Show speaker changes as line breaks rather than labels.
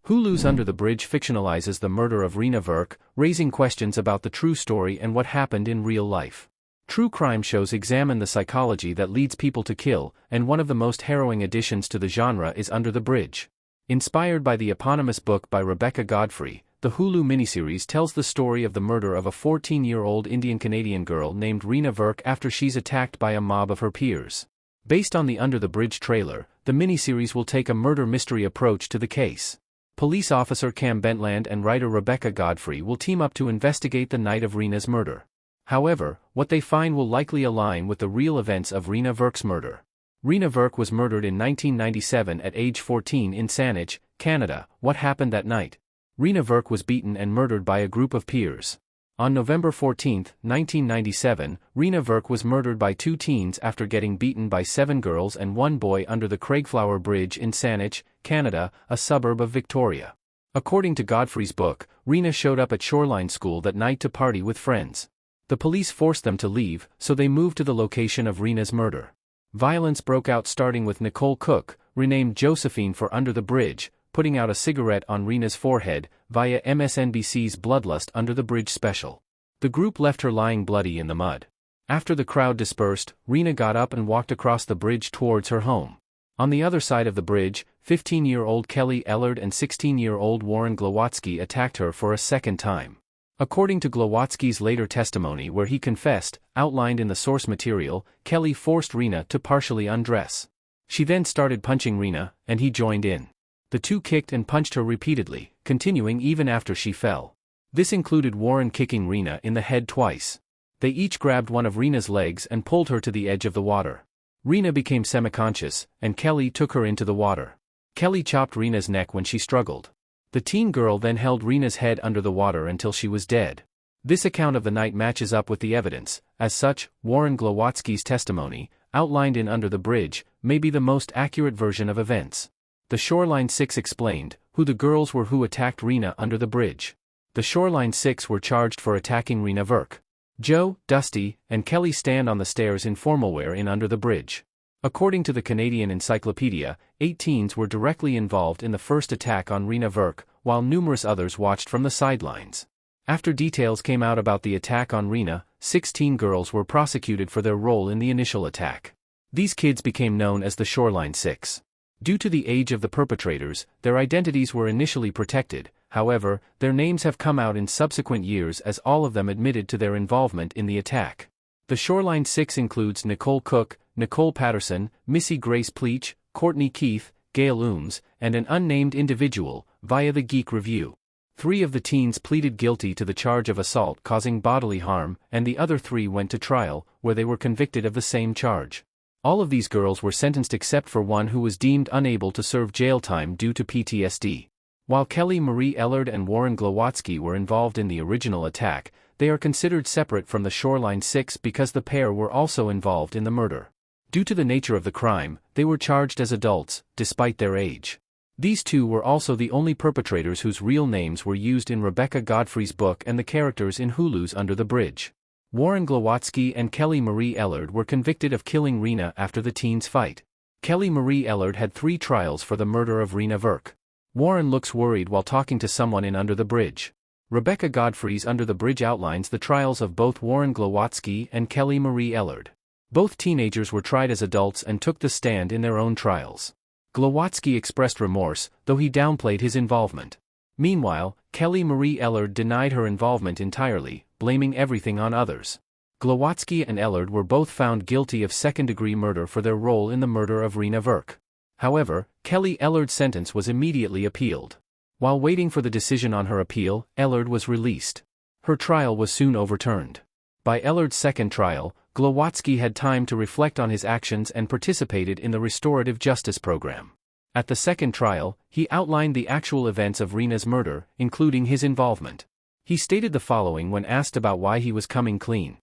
Hulu's Under the Bridge fictionalizes the murder of Reena Virk, raising questions about the true story and what happened in real life. True crime shows examine the psychology that leads people to kill, and one of the most harrowing additions to the genre is Under the Bridge. Inspired by the eponymous book by Rebecca Godfrey, the Hulu miniseries tells the story of the murder of a 14-year-old Indian-Canadian girl named Reena Virk after she's attacked by a mob of her peers. Based on the Under the Bridge trailer, the miniseries will take a murder mystery approach to the case. Police officer Cam Bentland and writer Rebecca Godfrey will team up to investigate the night of Reena's murder. However, what they find will likely align with the real events of Reena Virk's murder. Reena Virk was murdered in 1997 at age 14 in Saanich, Canada. What happened that night? Reena Virk was beaten and murdered by a group of peers. On November 14, 1997, Reena Virk was murdered by two teens after getting beaten by 7 girls and 1 boy under the Craigflower Bridge in Saanich, Canada, a suburb of Victoria. According to Godfrey's book, Reena showed up at Shoreline School that night to party with friends. The police forced them to leave, so they moved to the location of Reena's murder. Violence broke out starting with Nicole Cook, renamed Josephine for Under the Bridge, putting out a cigarette on Reena's forehead, via MSNBC's Bloodlust Under the Bridge special. The group left her lying bloody in the mud. After the crowd dispersed, Reena got up and walked across the bridge towards her home. On the other side of the bridge, 15-year-old Kelly Ellard and 16-year-old Warren Glowatsky attacked her for a second time. According to Glowatsky's later testimony where he confessed, outlined in the source material, Kelly forced Reena to partially undress. She then started punching Reena, and he joined in. The two kicked and punched her repeatedly, continuing even after she fell. This included Warren kicking Reena in the head twice. They each grabbed one of Reena's legs and pulled her to the edge of the water. Reena became semi-conscious, and Kelly took her into the water. Kelly chopped Reena's neck when she struggled. The teen girl then held Reena's head under the water until she was dead. This account of the night matches up with the evidence. As such, Warren Glowatsky's testimony, outlined in Under the Bridge, may be the most accurate version of events. The Shoreline Six explained who the girls were who attacked Reena under the bridge. The Shoreline Six were charged for attacking Reena Virk. Joe, Dusty, and Kelly stand on the stairs in formal wear in Under the Bridge. According to the Canadian Encyclopedia, 8 teens were directly involved in the first attack on Reena Virk, while numerous others watched from the sidelines. After details came out about the attack on Reena, 16 girls were prosecuted for their role in the initial attack. These kids became known as the Shoreline Six. Due to the age of the perpetrators, their identities were initially protected. However, their names have come out in subsequent years as all of them admitted to their involvement in the attack. The Shoreline Six includes Nicole Cook, Nicole Patterson, Missy Grace Pleach, Courtney Keith, Gail Ooms, and an unnamed individual, via the Geek Review. 3 of the teens pleaded guilty to the charge of assault causing bodily harm, and the other 3 went to trial, where they were convicted of the same charge. All of these girls were sentenced except for one who was deemed unable to serve jail time due to PTSD. While Kelly Marie Ellard and Warren Glowatsky were involved in the original attack, they are considered separate from the Shoreline Six because the pair were also involved in the murder. Due to the nature of the crime, they were charged as adults, despite their age. These two were also the only perpetrators whose real names were used in Rebecca Godfrey's book and the characters in Hulu's Under the Bridge. Warren Glowatsky and Kelly Marie Ellard were convicted of killing Reena after the teens' fight. Kelly Marie Ellard had 3 trials for the murder of Reena Virk. Warren looks worried while talking to someone in Under the Bridge. Rebecca Godfrey's Under the Bridge outlines the trials of both Warren Glowatsky and Kelly Marie Ellard. Both teenagers were tried as adults and took the stand in their own trials. Glowatsky expressed remorse, though he downplayed his involvement. Meanwhile, Kelly Marie Ellard denied her involvement entirely, blaming everything on others. Glowatsky and Ellard were both found guilty of second-degree murder for their role in the murder of Reena Virk. However, Kelly Ellard's sentence was immediately appealed. While waiting for the decision on her appeal, Ellard was released. Her trial was soon overturned. By Ellard's second trial, Glowatsky had time to reflect on his actions and participated in the restorative justice program. At the second trial, he outlined the actual events of Reena's murder, including his involvement. He stated the following when asked about why he was coming clean.